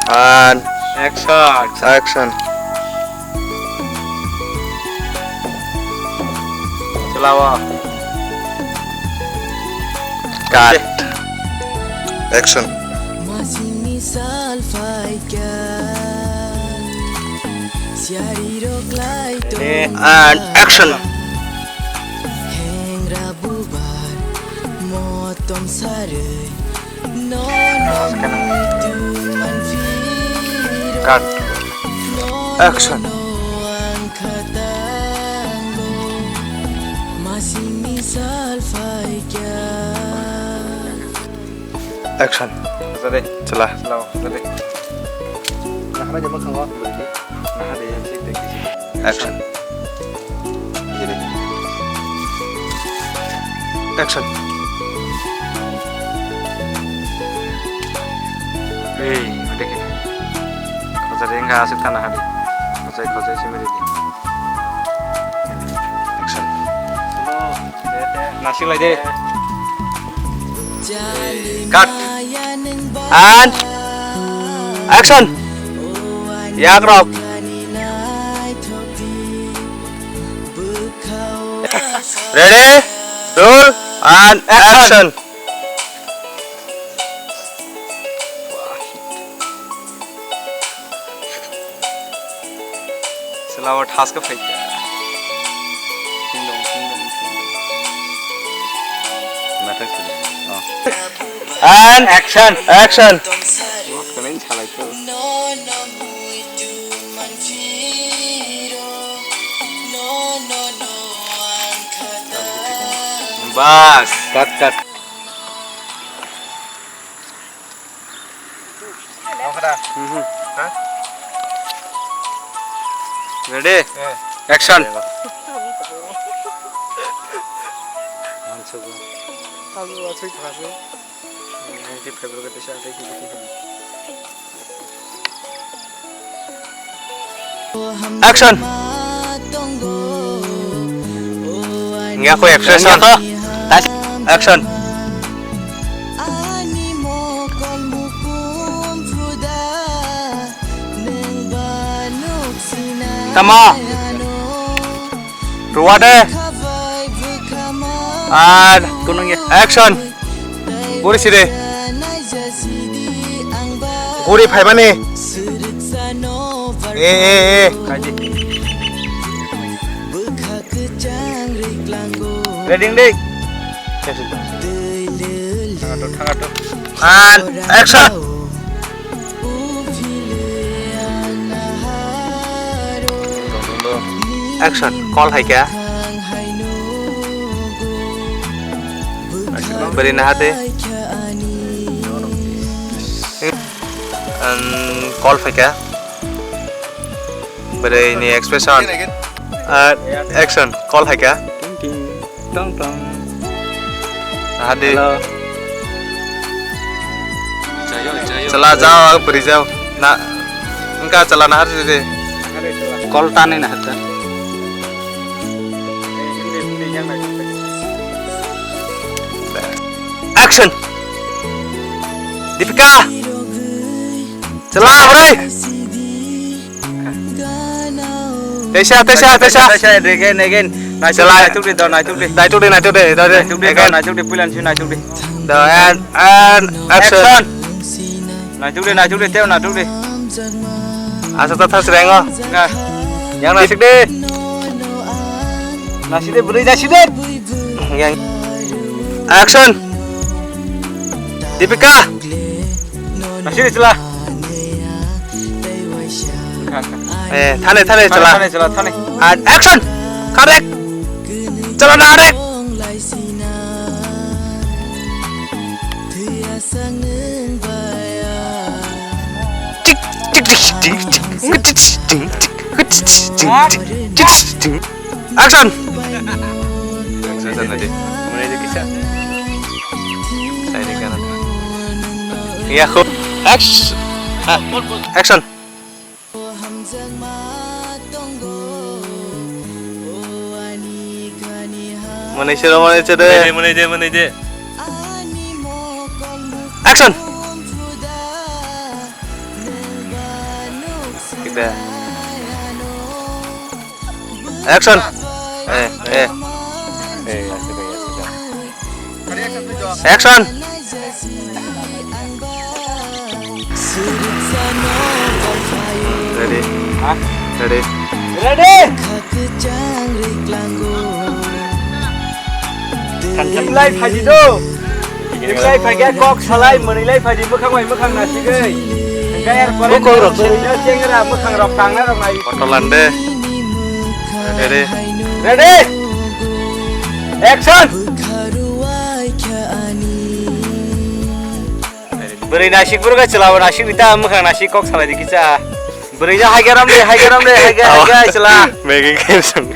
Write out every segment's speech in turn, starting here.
And action. Chalawa. Cut. Action. Masih misal faikan Siari roklai to And action. Heng rabubar Motom sare Nono itu manfiro Cut. Action. Masih misal faikan Action. Jadi, Chalawa. chalawa. Jadi. Nah, ada jamak kau beli. Nah, ada yang sih dek. Action. Jadi. Action. Dek. Kau jadi enggak asik tanah hari. Kau jadi sih meri. Action. Nasi lagi deh. Cut. And action. Yak rock. Ready? Roll and action. Chalawa thas ka fai. Matak sih. And action. Action. Kena ini salah itu. Bas. Cut. Mau kada? Hah? Ready? Action. Langsung. Kalau asik terasa. Nanti Februari kita ada gitu. Action. Nggak aku expression. Action. Tama. Ruwa deh. And action. Guri sih deh. Guri phai mana? Kaji. Ready deh. Tangan. And action. Action. Call hai kya? Beri nahate. Call hai kya? Beri ini expression. Action. Call hai kya? Tong. Nahate. Chalo. चला जाओ बरी जाओ ना इनका चलाना हर दे Call tane na hata. Action Deepika चला बरे तेशा Again. Chalo. Naik tu deh. नाइटो they Naik tu pulan sih naik tu deh. and action Naik tu deh. Teo naik tu deh. asa ta serengo Nah, yang nasik deh nasi deh beri nasi deh. yang action Deepika Nasi deh celah. थाने चला Celah tane. and action correct चला ना correct action Mulai dari kisah. saya di kanan iya kok action Malaysia deh Mana dia. action deh. Action. Action. Ready. Ready. Imlay phải gì đâu? Imlay phải ghé cọc salai mà imlay phải gì mức khang ngoài mức khang nasi cái. Cái air còn có rồi. Nó chênh ra mức khang rọc khang đó này. Kotolan deh. Ready. Ready. Action. Beri nasi pura cái chelawa nasi kita mức khang nasi cọc salai dikit cha. Beri nya hai garam deh, hai chela. Making game song.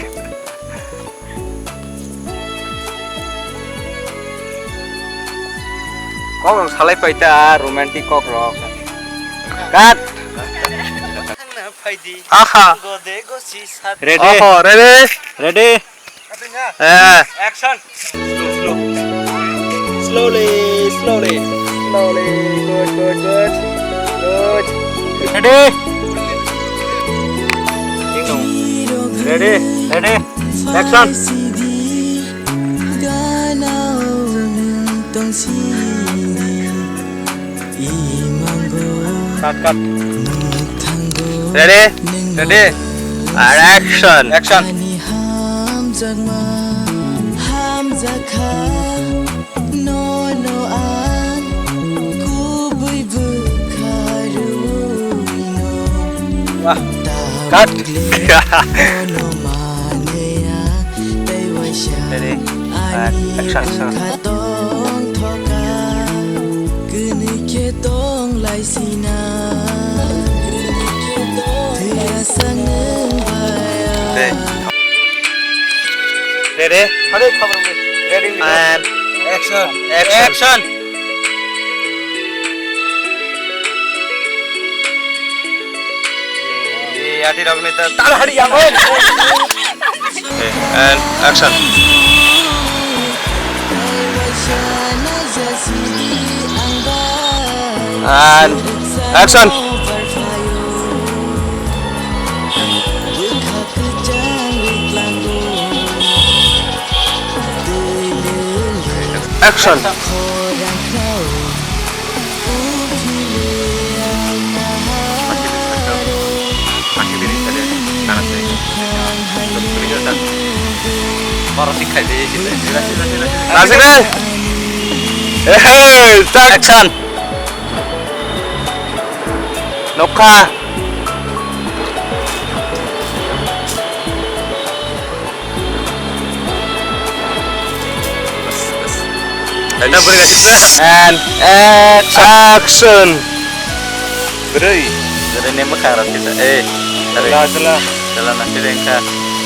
Kok orang salai paita romantic kok rock. Cut. Aha. Ready. Oh, ready. Ready. Action. Slowly. Good. Ready. Ready. Action. Cut. Ready. Action. Wah. Cut. Ready. Action. Ready. Ready. And Action. Hati dog ni tak hari yang on. and action. And action. Action. Baru sikat dia sini. Sila. Langsung deh. Start. Action. Noka. Kita beri kasih And action. Beri. Jadi ni makaran kita. Salah. Jalan nasi rengka.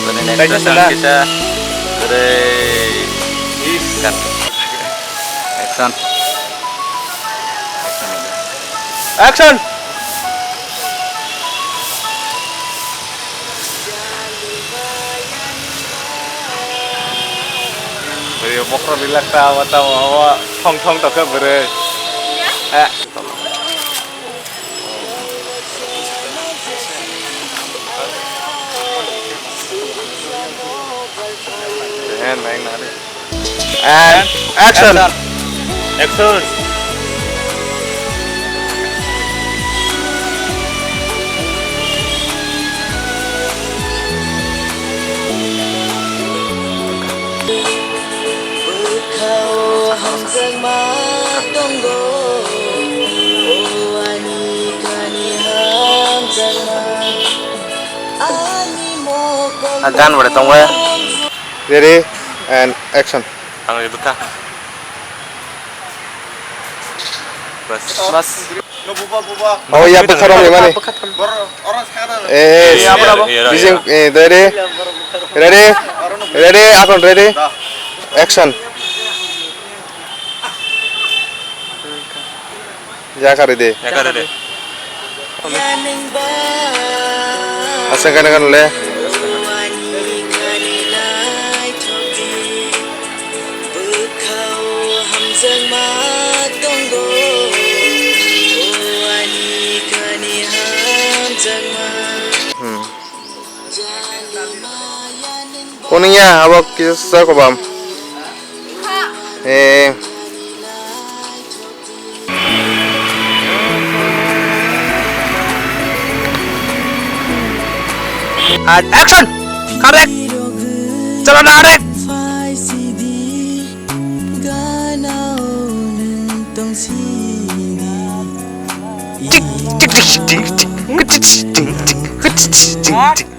Jadi ni Baik, kita salah. kita. Jadi cut. Action. Action. Beri bokro bilak tawa thong tak beri. And action. Agan boleh tunggu ya. Ready and action. Tangan itu kah? Bas. Oh iya betul orang mana? Bising ready, action ready, action. Ya kari deh. Asal kan oleh. Jangan Kuningnya awak kisah ko bam. Action! Correct! Chalo na correct! phai si di ga nao nâng tông si di Tik tik tik tik tik tik tik tik tik tik tik tik